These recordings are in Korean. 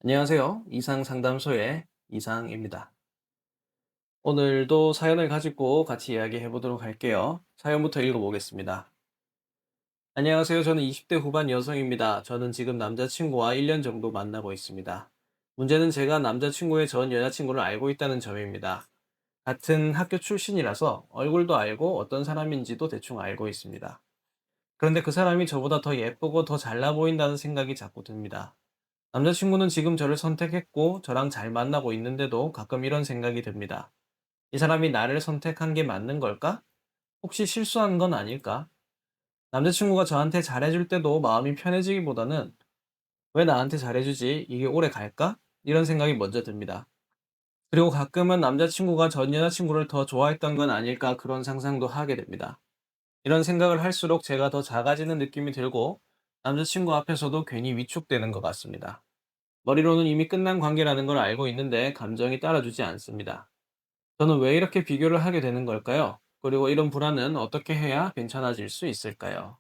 안녕하세요. 이상 상담소의 이상입니다. 오늘도 사연을 가지고 같이 이야기해 보도록 할게요. 사연부터 읽어보겠습니다. 안녕하세요. 저는 20대 후반 여성입니다. 저는 지금 남자친구와 1년 정도 만나고 있습니다. 문제는 제가 남자친구의 전 여자친구를 알고 있다는 점입니다. 같은 학교 출신이라서 얼굴도 알고 어떤 사람인지도 대충 알고 있습니다. 그런데 그 사람이 저보다 더 예쁘고 더 잘나 보인다는 생각이 자꾸 듭니다. 남자친구는 지금 저를 선택했고 저랑 잘 만나고 있는데도 가끔 이런 생각이 듭니다. 이 사람이 나를 선택한 게 맞는 걸까? 혹시 실수한 건 아닐까? 남자친구가 저한테 잘해줄 때도 마음이 편해지기보다는 왜 나한테 잘해주지? 이게 오래 갈까? 이런 생각이 먼저 듭니다. 그리고 가끔은 남자친구가 전 여자친구를 더 좋아했던 건 아닐까 그런 상상도 하게 됩니다. 이런 생각을 할수록 제가 더 작아지는 느낌이 들고 남자친구 앞에서도 괜히 위축되는 것 같습니다. 머리로는 이미 끝난 관계라는 걸 알고 있는데 감정이 따라주지 않습니다. 저는 왜 이렇게 비교를 하게 되는 걸까요? 그리고 이런 불안은 어떻게 해야 괜찮아질 수 있을까요?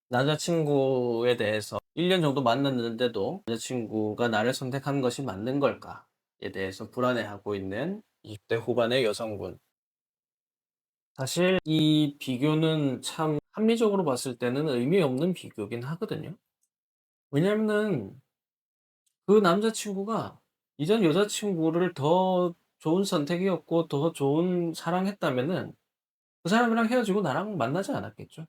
남자친구에 대해서 1년 정도 만났는데도 남자친구가 나를 선택한 것이 맞는 걸까에 대해서 불안해하고 있는 20대 후반의 여성분. 사실 이 비교는 참 합리적으로 봤을 때는 의미 없는 비교긴 하거든요. 왜냐면은 그 남자친구가 이전 여자친구를 더 좋은 선택이었고 더 좋은 사랑했다면은 그 사람이랑 헤어지고 나랑 만나지 않았겠죠.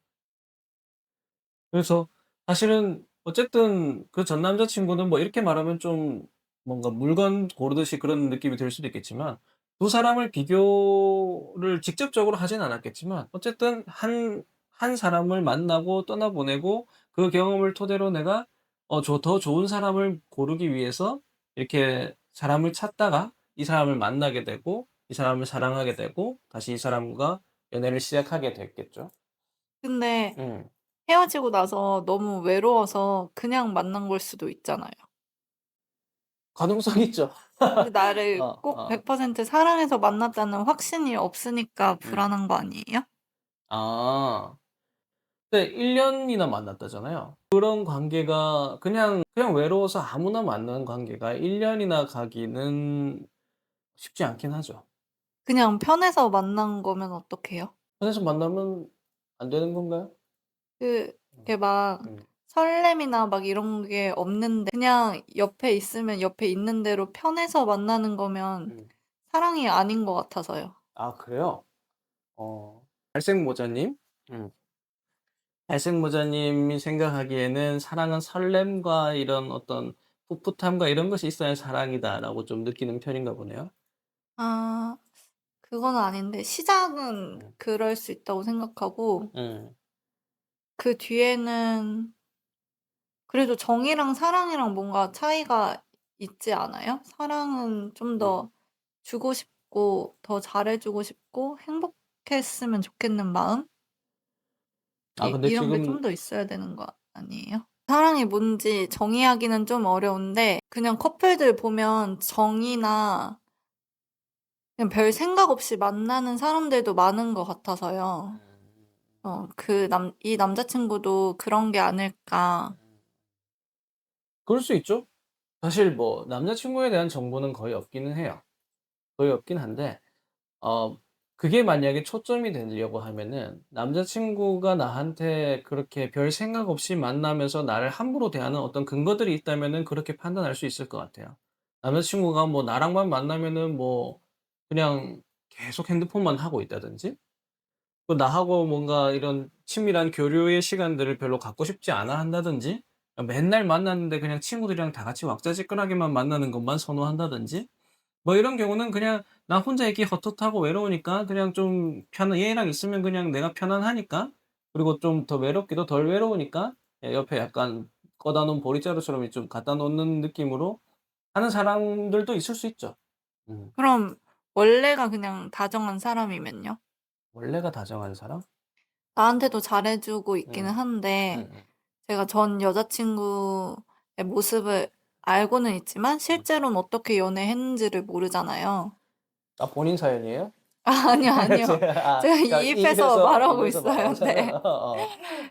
그래서 사실은 어쨌든 그 전 남자친구는 뭐 이렇게 말하면 좀 뭔가 물건 고르듯이 그런 느낌이 들 수도 있겠지만 두 사람을 비교를 직접적으로 하진 않았겠지만 어쨌든 한 사람을 만나고 떠나보내고 그 경험을 토대로 내가 더 좋은 사람을 고르기 위해서 이렇게 사람을 찾다가 이 사람을 만나게 되고 이 사람을 사랑하게 되고 다시 이 사람과 연애를 시작하게 됐겠죠. 근데 음. 헤어지고 나서 너무 외로워서 그냥 만난 걸 수도 있잖아요. 가능성 있죠. 근데 나를 어 꼭 어. 100% 사랑해서 만났다는 확신이 없으니까 음. 불안한 거 아니에요? 아. 근데 1 년이나 만났다잖아요. 그런 관계가 그냥 외로워서 아무나 만나는 관계가 1 년이나 가기는 쉽지 않긴 하죠. 그냥 편해서 만난 거면 어떡해요? 편해서 만나면 안 되는 건가요? 음. 이게 막 음. 설렘이나 막 이런 게 없는데 그냥 옆에 있으면 옆에 있는 대로 편해서 만나는 거면 음. 사랑이 아닌 것 같아서요. 아 그래요? 갈색 모자님? 음. 갈색 모자님이 생각하기에는 '사랑은 설렘과 이런 어떤 풋풋함과 이런 것이 있어야 사랑이다.'라고 좀 느끼는 편인가 보네요. 아 그건 아닌데 시작은 음. 그럴 수 있다고 생각하고 음. 그 뒤에는 그래도 정이랑 사랑이랑 뭔가 차이가 있지 않아요? 사랑은 좀 음. 더 주고 싶고 더 잘해 주고 싶고 행복했으면 좋겠는 마음? 아 근데 이런 게 지금 좀 더 있어야 되는 거 아니에요? 사랑이 뭔지 정의하기는 좀 어려운데 그냥 커플들 보면 정이나 그냥 별 생각 없이 만나는 사람들도 많은 것 같아서요. 이 남자친구도 그런 게 아닐까. 그럴 수 있죠. 사실 뭐 남자친구에 대한 정보는 거의 없기는 해요. 거의 없긴 한데 어 그게 만약에 초점이 되려고 하면은 남자친구가 나한테 그렇게 별 생각 없이 만나면서 나를 함부로 대하는 어떤 근거들이 있다면은 그렇게 판단할 수 있을 것 같아요. 남자친구가 뭐 나랑만 만나면은 뭐 그냥 계속 핸드폰만 하고 있다든지 또 나하고 뭔가 이런 친밀한 교류의 시간들을 별로 갖고 싶지 않아 한다든지 맨날 만났는데 그냥 친구들이랑 다 같이 왁자지껄하게만 만나는 것만 선호한다든지 뭐 이런 경우는 그냥 나 혼자 있기 헛헛하고 외로우니까 그냥 좀 얘랑 있으면 그냥 내가 편안하니까 그리고 좀 더 외롭기도 덜 외로우니까 옆에 약간 꺼다 놓은 보리자루처럼 좀 갖다 놓는 느낌으로 하는 사람들도 있을 수 있죠. 음. 그럼 원래가 그냥 다정한 사람이면요? 원래가 다정한 사람? 나한테도 잘해 주고 있기는 음. 한데 음음. 제가 전 여자친구의 모습을 알고는 있지만 음. 실제로는 어떻게 연애했는지를 모르잖아요. 아 본인 사연이에요? 아니요, 아니요. 제가 그러니까 이입해서 이입해서 말하고 이입해서 말 있어요. 네. 그럼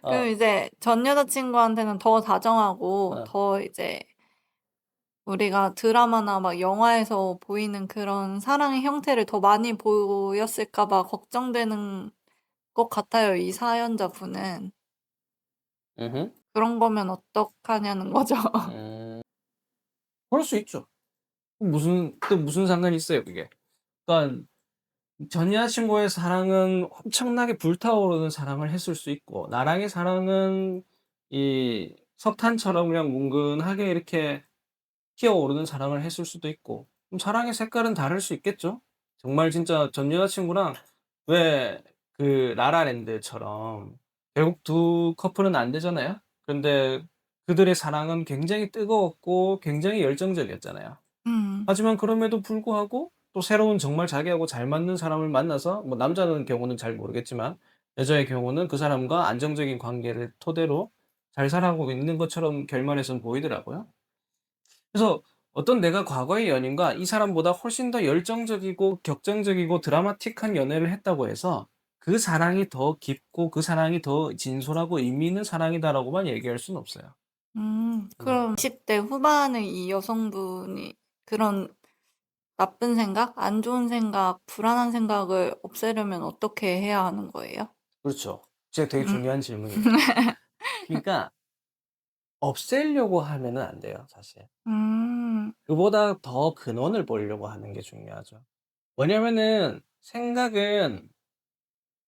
어. 이제 전 여자친구한테는 더 다정하고 어. 더 이제 우리가 드라마나 막 영화에서 보이는 그런 사랑의 형태를 더 많이 보였을까 봐 걱정되는 것 같아요, 이 사연자분은. 음흠. 그런 거면 어떡하냐는 거죠. 음. 그럴 수 있죠. 무슨 상관이 있어요 그게. 그러니까 전 여자친구의 사랑은 엄청나게 불타오르는 사랑을 했을 수 있고 나랑의 사랑은 이 석탄처럼 그냥 뭉근하게 이렇게 피어오르는 사랑을 했을 수도 있고 사랑의 색깔은 다를 수 있겠죠. 정말 진짜 전 여자친구랑 왜 그 라라랜드처럼 결국 두 커플은 안 되잖아요. 그런데 그들의 사랑은 굉장히 뜨거웠고 굉장히 열정적이었잖아요. 음. 하지만 그럼에도 불구하고 또 새로운 정말 자기하고 잘 맞는 사람을 만나서 뭐 남자는 경우는 잘 모르겠지만 여자의 경우는 그 사람과 안정적인 관계를 토대로 잘 살아가고 있는 것처럼 결말에선 보이더라고요. 그래서 어떤 내가 과거의 연인과 이 사람보다 훨씬 더 열정적이고 격정적이고 드라마틱한 연애를 했다고 해서 그 사랑이 더 깊고 그 사랑이 더 진솔하고 의미 있는 사랑이다라고만 얘기할 수는 없어요. 음. 그럼 20대 후반의 이 여성분이 그런 나쁜 생각, 안 좋은 생각, 불안한 생각을 없애려면 어떻게 해야 하는 거예요? 그렇죠. 진짜 되게 음. 중요한 질문이에요. 그러니까 없애려고 하면은 안 돼요 사실. 음. 그보다 더 근원을 보려고 하는 게 중요하죠. 뭐냐면은 생각은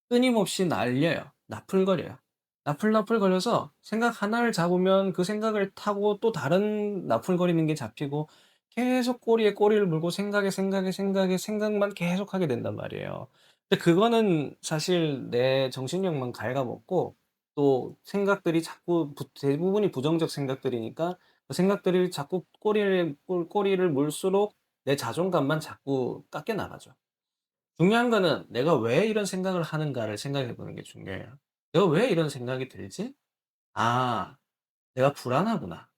끊임없이 날려요. 나풀거려요. 나풀나풀거려서 생각 하나를 잡으면 그 생각을 타고 또 다른 나풀거리는 게 잡히고 계속 꼬리에 꼬리를 물고 생각에 생각만 계속하게 된단 말이에요. 근데 그거는 사실 내 정신력만 갉아먹고 또 생각들이 자꾸 대부분이 부정적 생각들이니까 그 생각들이 자꾸 꼬리를 물수록 내 자존감만 자꾸 깎여 나가죠. 중요한 거는 '내가 왜 이런 생각을 하는가.'를 생각해 보는 게 중요해요. '내가 왜 이런 생각이 들지? 아 내가 불안하구나.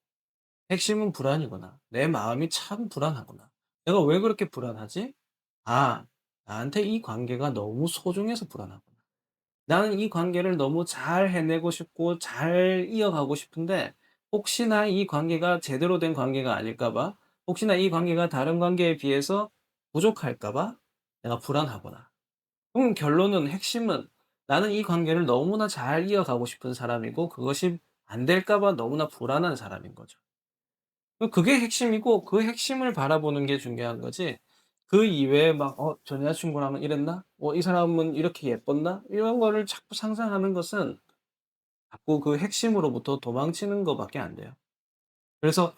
핵심은 불안이구나. 내 마음이 참 불안하구나. 내가 왜 그렇게 불안하지? 아 나한테 이 관계가 너무 소중해서 불안하구나. 나는 이 관계를 너무 잘 해내고 싶고 잘 이어가고 싶은데 혹시나 이 관계가 제대로 된 관계가 아닐까 봐, 혹시나 이 관계가 다른 관계에 비해서 부족할까 봐 내가 불안하구나.' 결론은 핵심은 나는 이 관계를 너무나 잘 이어가고 싶은 사람이고 그것이 안 될까 봐 너무나 불안한 사람인 거죠. 그게 핵심이고 그 핵심을 바라보는 게 중요한 거지 그 이외에 막 '전 여자친구랑은 이랬나? 이 사람은 이렇게 예뻤나?' 이런 거를 자꾸 상상하는 것은 자꾸 그 핵심으로부터 도망치는 거 밖에 안 돼요. 그래서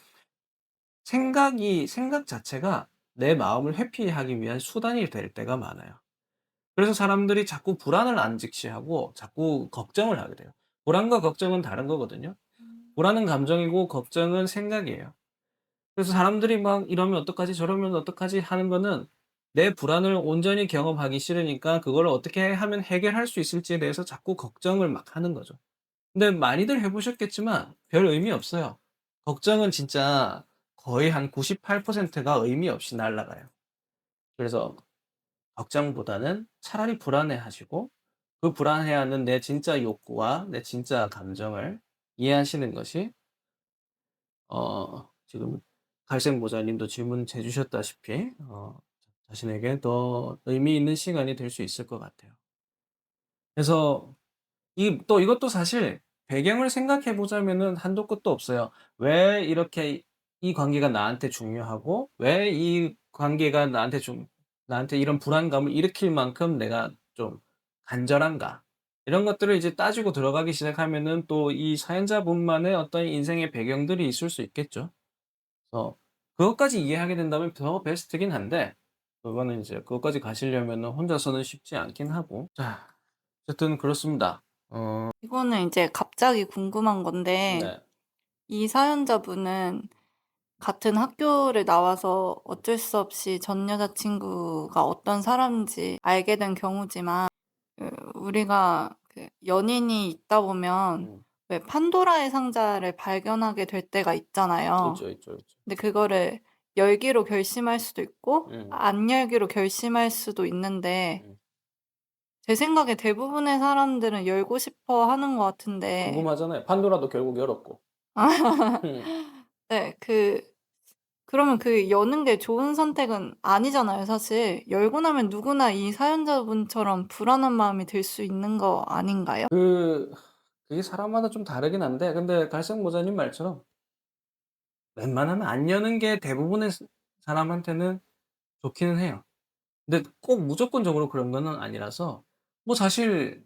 생각 자체가 내 마음을 회피하기 위한 수단이 될 때가 많아요. 그래서 사람들이 자꾸 불안을 안직시하고 자꾸 걱정을 하게 돼요. 불안과 걱정은 다른 거거든요. 불안은 감정이고 걱정은 생각이에요. 그래서 사람들이 막 "이러면 어떡하지? 저러면 어떡하지?" 하는 거는 내 불안을 온전히 경험하기 싫으니까 그걸 어떻게 하면 해결할 수 있을지에 대해서 자꾸 걱정을 막 하는 거죠. 근데 많이들 해 보셨겠지만 별 의미 없어요. 걱정은 진짜 거의 한 98%가 의미 없이 날아가요. 그래서 걱정보다는 차라리 불안해하시고 그 불안해하는 내 진짜 욕구와 내 진짜 감정을 이해하시는 것이 지금 갈색 모자님도 질문해 주셨다시피 자신에게 더 의미 있는 시간이 될 수 있을 것 같아요. 그래서 이것도 사실 배경을 생각해 보자면은 한도 끝도 없어요. 왜 이렇게 이 관계가 나한테 중요하고 왜 이 관계가 나한테 이런 불안감을 일으킬 만큼 내가 좀 간절한가. 이런 것들을 이제 따지고 들어가기 시작하면은 또 이 사연자분만의 어떤 인생의 배경들이 있을 수 있겠죠. 그래서 그것까지 이해하게 된다면 더 베스트긴 한데 그거는 이제 그것까지 가시려면은 혼자서는 쉽지 않긴 하고. 자 어쨌든 그렇습니다. 이거는 이제 갑자기 궁금한 건데 네. 이 사연자분은 같은 학교를 나와서 어쩔 수 없이 전 여자친구가 어떤 사람인지 알게 된 경우지만 우리가 그 연인이 있다 보면 음. 왜 판도라의 상자를 발견하게 될 때가 있잖아요. 있죠, 있죠, 있죠. 근데 그거를 열기로 결심할 수도 있고 음. 안 열기로 결심할 수도 있는데 음. 제 생각에 대부분의 사람들은 열고 싶어 하는 것 같은데 궁금하잖아요. 판도라도 결국 열었고. 음. 네. 그러면 그 여는 게 좋은 선택은 아니잖아요 사실. 열고 나면 누구나 이 사연자분처럼 불안한 마음이 들 수 있는 거 아닌가요? 그 그게 사람마다 좀 다르긴 한데 근데 갈색 모자님 말처럼 웬만하면 안 여는 게 대부분의 사람한테는 좋기는 해요. 근데 꼭 무조건적으로 그런 거는 아니라서 뭐 사실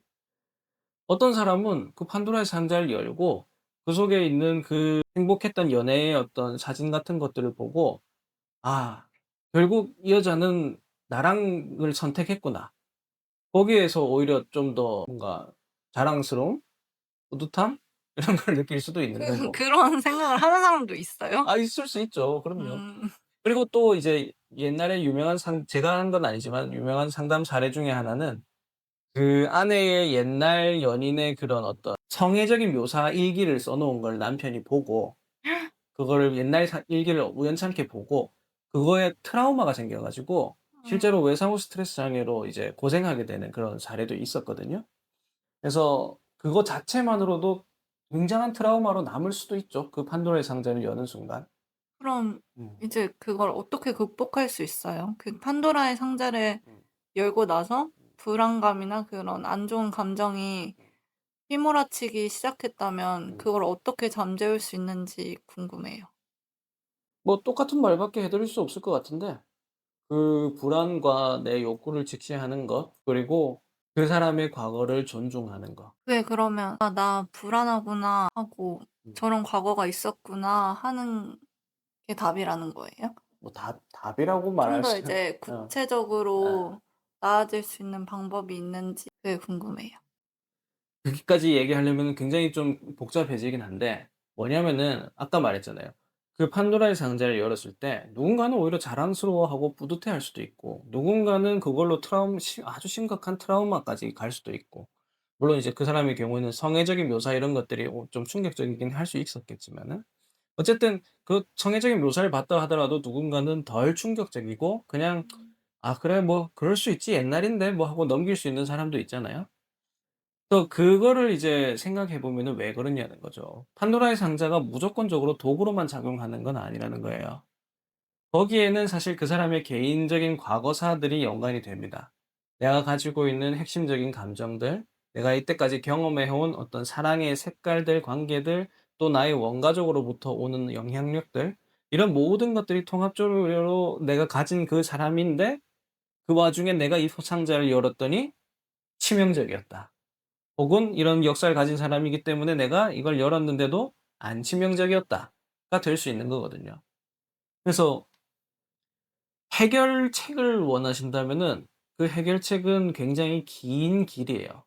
어떤 사람은 그 판도라의 상자를 열고 그 속에 있는 그 행복했던 연애의 어떤 사진 같은 것들을 보고 '아 결국 이 여자는 나랑을 선택했구나.' 거기에서 오히려 좀 더 뭔가 자랑스러움, 뿌듯함 이런 걸 느낄 수도 있는 거고. 그런 생각을 하는 사람도 있어요? 아 있을 수 있죠. 그럼요. 음. 그리고 또 이제 옛날에 유명한 제가 한 건 아니지만 유명한 상담 사례 중에 하나는 그 아내의 옛날 연인의 그런 어떤 성애적인 묘사 일기를 써 놓은 걸 남편이 보고 그거를 옛날 일기를 우연찮게 보고 그거에 트라우마가 생겨 가지고 실제로 음. 외상후 스트레스 장애로 이제 고생하게 되는 그런 사례도 있었거든요. 그래서 그거 자체만으로도 굉장한 트라우마로 남을 수도 있죠, 그 판도라의 상자를 여는 순간. 그럼 음. 이제 그걸 어떻게 극복할 수 있어요? 그 판도라의 상자를 음. 열고 나서 불안감이나 그런 안 좋은 감정이 휘몰아치기 시작했다면 음. 그걸 어떻게 잠재울 수 있는지 궁금해요. 뭐 똑같은 말밖에 해 드릴 수 없을 것 같은데 그 불안과 내 욕구를 직시하는 것 그리고 그 사람의 과거를 존중하는 것. 왜 그러면 '아 나 불안하구나.' 하고 음. '저런 과거가 있었구나.' 하는 게 답이라는 거예요? 뭐 답이라고 좀 말할 더 수는 이제 예. 구체적으로 나아질 수 있는 방법이 있는지 그게 궁금해요. 그렇게까지 얘기하려면은 굉장히 좀 복잡해지긴 한데 뭐냐면은 아까 말했잖아요. 그 판도라의 상자를 열었을 때 누군가는 오히려 자랑스러워하고 뿌듯해할 수도 있고 누군가는 그걸로 아주 심각한 트라우마까지 갈 수도 있고 물론 이제 그 사람의 경우에는 성애적인 묘사 이런 것들이 좀 충격적이긴 할 수 있었겠지만은 어쨌든 그 성애적인 묘사를 봤다 하더라도 누군가는 덜 충격적이고 그냥 음. '아 그래 뭐 그럴 수 있지. 옛날인데.' 뭐 하고 넘길 수 있는 사람도 있잖아요. 또 그거를 이제 생각해 보면은 왜 그러냐는 거죠. 판도라의 상자가 무조건적으로 도구로만 작용하는 건 아니라는 거예요. 거기에는 사실 그 사람의 개인적인 과거사들이 연관이 됩니다. 내가 가지고 있는 핵심적인 감정들, 내가 이때까지 경험해 온 어떤 사랑의 색깔들, 관계들, 또 나의 원가족으로부터 오는 영향력들, 이런 모든 것들이 통합적으로 내가 가진 그 사람인데 그 와중에 내가 이 상자를 열었더니 치명적이었다. 혹은 이런 역사를 가진 사람이기 때문에 내가 이걸 열었는데도 안 치명적이었다가 될 수 있는 거거든요. 그래서 해결책을 원하신다면은 그 해결책은 굉장히 긴 길이에요.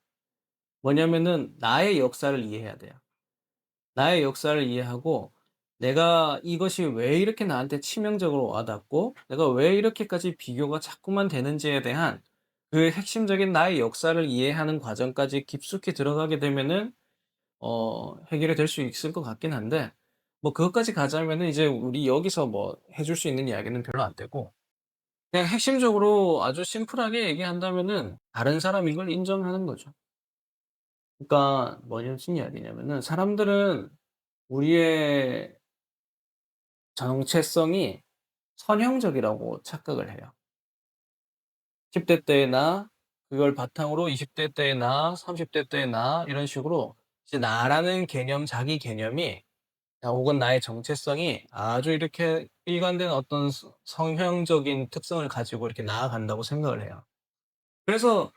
뭐냐면은 나의 역사를 이해해야 돼요. 나의 역사를 이해하고 내가 이것이 왜 이렇게 나한테 치명적으로 와 닿고 내가 왜 이렇게까지 비교가 자꾸만 되는지에 대한 그 핵심적인 나의 역사를 이해하는 과정까지 깊숙이 들어가게 되면은 해결이 될 수 있을 것 같긴 한데 뭐 그것까지 가자면은 이제 우리 여기서 뭐 해줄 수 있는 이야기는 별로 안 되고 그냥 핵심적으로 아주 심플하게 얘기한다면은 다른 사람인 걸 인정하는 거죠. 그러니까 무슨 이야기냐면은 사람들은 우리의 정체성이 선형적이라고 착각을 해요. 10대 때의 나, 그걸 바탕으로 20대 때의 나, 30대 때의 나 이런 식으로 이제 나라는 개념, 자기 개념이 혹은 나의 정체성이 아주 이렇게 일관된 어떤 성형적인 특성을 가지고 이렇게 나아간다고 생각을 해요. 그래서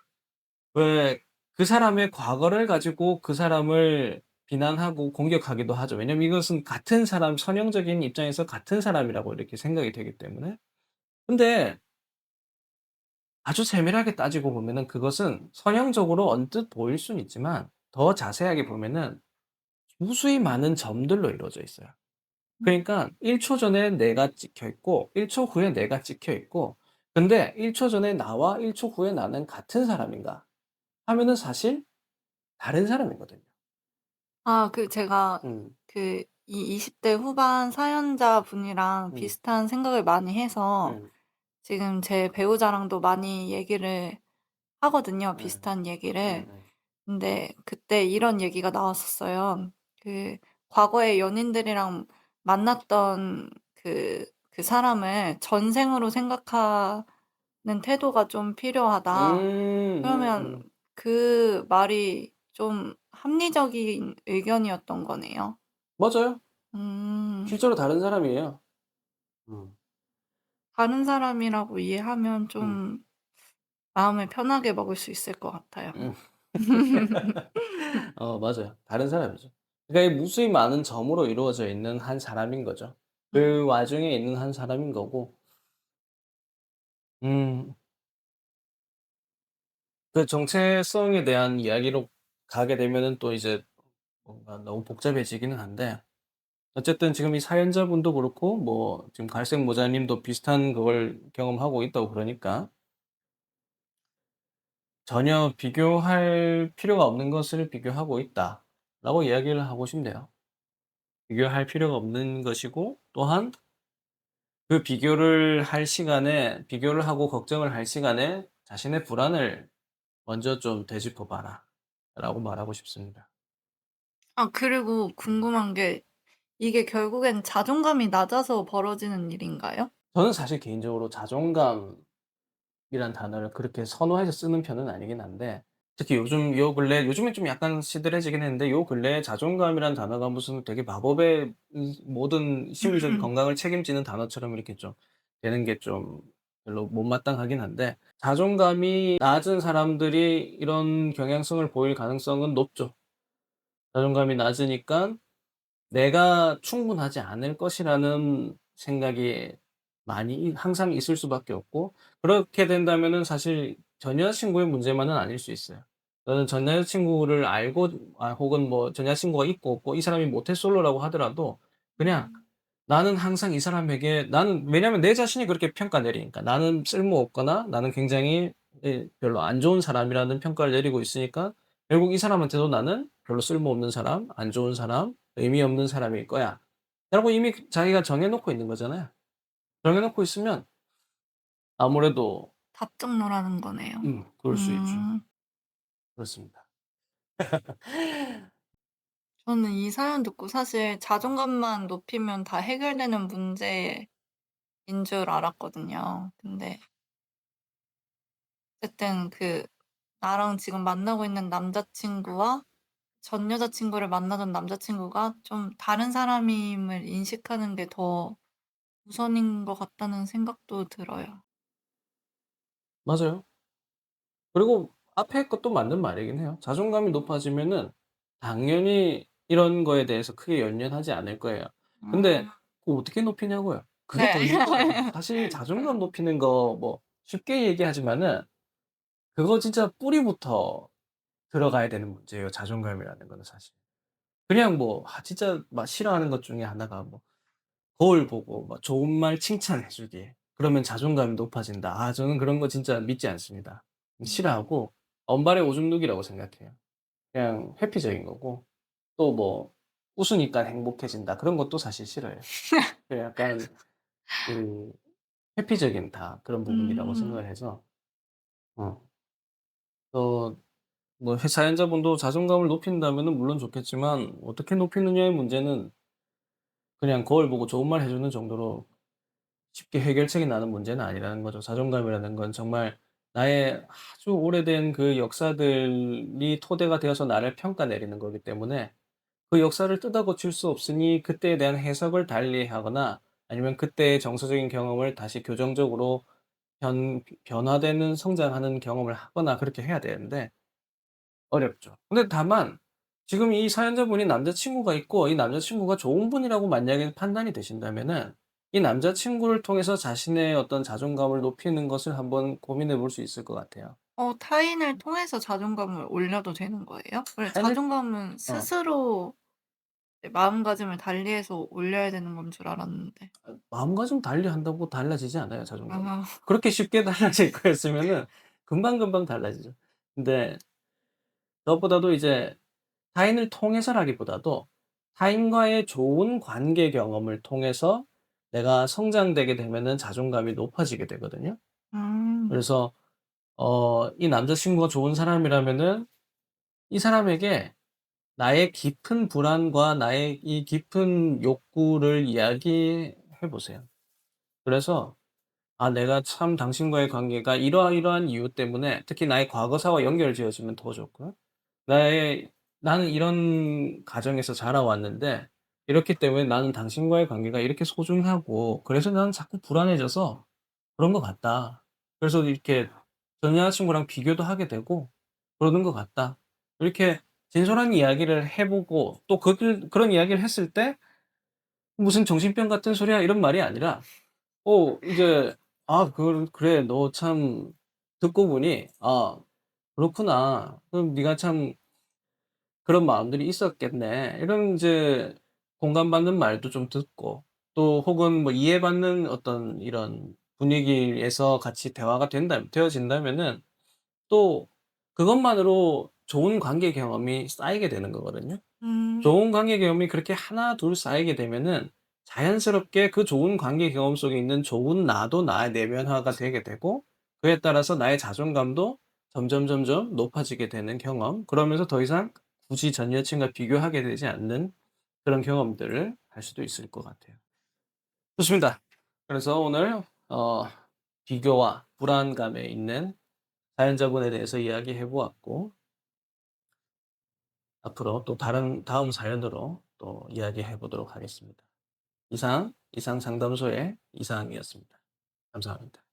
왜 그 사람의 과거를 가지고 그 사람을 비난하고 공격하기도 하죠. 왜냐면 이것은 같은 사람 선형적인 입장에서 같은 사람이라고 이렇게 생각이 되기 때문에. 근데 아주 세밀하게 따지고 보면은 그것은 선형적으로 언뜻 보일 수는 있지만 더 자세하게 보면은 무수히 많은 점들로 이루어져 있어요. 그러니까 1초 전에 내가 찍혀 있고 1초 후에 내가 찍혀 있고 근데 1초 전에 나와 1초 후에 나는 같은 사람인가 하면은 사실 다른 사람이거든요. 아 그 제가 음. 그 이 20대 후반 사연자분이랑 음. 비슷한 생각을 많이 해서 음. 지금 제 배우자랑도 많이 얘기를 하거든요, 네. 비슷한 얘기를. 네네. 근데 그때 이런 얘기가 나왔었어요. 그 과거의 연인들이랑 만났던 그 그 사람을 전생으로 생각하는 태도가 좀 필요하다. 그러면 음음음. 그 말이 좀 합리적인 의견이었던 거네요. 맞아요. 음. 실제로 다른 사람이에요. 음. 다른 사람이라고 이해하면 음. 좀 마음을 편하게 먹을 수 있을 것 같아요. 음. 맞아요. 다른 사람이죠. 그러니까 이 무수히 많은 점으로 이루어져 있는 한 사람인 거죠. 음. 그 와중에 있는 한 사람인 거고 음 그 정체성에 대한 이야기로 가게 되면은 또 이제 뭔가 너무 복잡해지기는 한데 어쨌든 지금 이 사연자분도 그렇고 뭐 지금 갈색 모자님도 비슷한 그걸 경험하고 있다고 그러니까 전혀 비교할 필요가 없는 것을 비교하고 있다라고 이야기를 하고 싶네요. 비교할 필요가 없는 것이고 또한 그 비교를 할 시간에 비교를 하고 걱정을 할 시간에 자신의 불안을 먼저 좀 되짚어 봐라라고 말하고 싶습니다. 아 그리고 궁금한 게 이게 결국엔 자존감이 낮아서 벌어지는 일인가요? 저는 사실 개인적으로 자존감이란 단어를 그렇게 선호해서 쓰는 편은 아니긴 한데 특히 요즘 요 근래 요즘에 좀 약간 시들해지긴 했는데 요 근래에 자존감이란 단어가 무슨 되게 마법의 모든 심리적 건강을 책임지는 단어처럼 이렇게 좀 되는 게 좀 별로 못마땅하긴 한데 자존감이 낮은 사람들이 이런 경향성을 보일 가능성은 높죠. 자존감이 낮으니까 '내가 충분하지 않을 것이라는 생각이 많이 항상 있을 수밖에 없고 그렇게 된다면은 사실 전 여자친구의 문제만은 아닐 수 있어요. 저는 전 여자친구를 알고 혹은 뭐 전 여자친구가 있고 없고 이 사람이 모태솔로라고 하더라도 그냥 나는 항상 이 사람에게 나는 왜냐하면 내 자신이 그렇게 평가 내리니까. 나는 쓸모없거나 나는 굉장히 별로 안 좋은 사람이라는 평가를 내리고 있으니까 결국 이 사람한테도 나는 별로 쓸모없는 사람, 안 좋은 사람, 의미 없는 사람일 거야. 라고 이미 자기가 정해 놓고 있는 거잖아요. 정해 놓고 있으면 아무래도 답정너라는 거네요. 그럴 수 있죠. 음. 그렇습니다. 저는 이 사연 듣고 사실 자존감만 높이면 다 해결되는 문제인 줄 알았거든요. 근데 어쨌든 그 나랑 지금 만나고 있는 남자친구와 전 여자친구를 만나던 남자친구가 좀 다른 사람임을 인식하는 게 더 우선인 것 같다는 생각도 들어요. 맞아요. 그리고 앞에 것도 맞는 말이긴 해요. 자존감이 높아지면은 당연히 이런 거에 대해서 크게 연연하지 않을 거예요. 근데 음. 그거 어떻게 높이냐고요. 그게 더 네. 힘들어요. 사실 자존감 높이는 거 뭐 쉽게 얘기하지만은 그거 진짜 뿌리부터 들어가야 되는 문제예요, 자존감이라는 거는 사실. 그냥 뭐 진짜 막 싫어하는 것 중에 하나가 뭐 거울 보고 막 좋은 말 칭찬해 주기. 그러면 자존감이 높아진다. 저는 그런 거 진짜 믿지 않습니다. 음. 싫어하고 언발의 오줌 누기라고 생각해요. 그냥 회피적인 거고 또 뭐 웃으니까 행복해진다 그런 것도 사실 싫어요. 그 약간 그 회피적인 다 그런 부분이라고 음. 생각을 해서 어 또 뭐 사연자분도 자존감을 높인다면은 물론 좋겠지만 어떻게 높이느냐의 문제는 그냥 거울 보고 좋은 말 해 주는 정도로 쉽게 해결책이 나는 문제는 아니라는 거죠. 자존감이라는 건 정말 나의 아주 오래된 그 역사들이 토대가 되어서 나를 평가 내리는 거기 때문에 그 역사를 뜯어 고칠 수 없으니 그때에 대한 해석을 달리하거나 아니면 그때의 정서적인 경험을 다시 교정적으로 변화되는 성장하는 경험을 하거나 그렇게 해야 되는데 어렵죠. 근데 다만 지금 이 사연자분이 남자친구가 있고 이 남자친구가 좋은 분이라고 만약에 판단이 되신다면은 이 남자친구를 통해서 자신의 어떤 자존감을 높이는 것을 한번 고민해 볼 수 있을 것 같아요. 타인을 통해서 자존감을 올려도 되는 거예요? 원래 타인을 자존감은 어 스스로 마음가짐을 달리해서 올려야 되는 건 줄 알았는데. 마음가짐 달리한다고 달라지지 않아요, 자존감은. 아. 그렇게 쉽게 달라질 거였으면은 금방금방 달라지죠. 근데 그것보다도 이제 타인을 통해서라기보다도 타인과의 좋은 관계 경험을 통해서 내가 성장되게 되면은 자존감이 높아지게 되거든요. 음. 그래서 이 남자친구가 좋은 사람이라면은 이 사람에게 나의 깊은 불안과 나의 이 깊은 욕구를 이야기해 보세요. 그래서 '아 내가 참 당신과의 관계가 이러이러한 이유 때문에 특히 나의 과거사와 연결지어지면 더 좋고요. 나의 나는 이런 가정에서 자라왔는데 이렇기 때문에 나는 당신과의 관계가 이렇게 소중하고 그래서 나는 자꾸 불안해져서 그런 것 같다. 그래서 이렇게 전 여자친구랑 비교도 하게 되고 그러는 것 같다.' 이렇게 진솔한 이야기를 해 보고 또 그런 이야기를 했을 때 "무슨 정신병 같은 소리야." 이런 말이 아니라 이제 "아 그래 너 참 듣고 보니 아 그렇구나. 그럼 네가 참 그런 마음들이 있었겠네." 이런 이제 공감받는 말도 좀 듣고 또 혹은 뭐 이해받는 어떤 이런 분위기에서 같이 대화가 되어진다면은 또 그것만으로 좋은 관계 경험이 쌓이게 되는 거거든요. 음. 좋은 관계 경험이 그렇게 하나 둘 쌓이게 되면은 자연스럽게 그 좋은 관계 경험 속에 있는 좋은 나도 나의 내면화가 되게 되고 그에 따라서 나의 자존감도 점점점점 높아지게 되는 경험. 그러면서 더 이상 굳이 전 여친과 비교하게 되지 않는 그런 경험들을 할 수도 있을 것 같아요. 좋습니다. 그래서 오늘 비교와 불안감에 있는 사연자분에 대해서 이야기해 보았고 앞으로 또 다음 사연으로 또 이야기해 보도록 하겠습니다. 이상 상담소의 이상이었습니다. 감사합니다.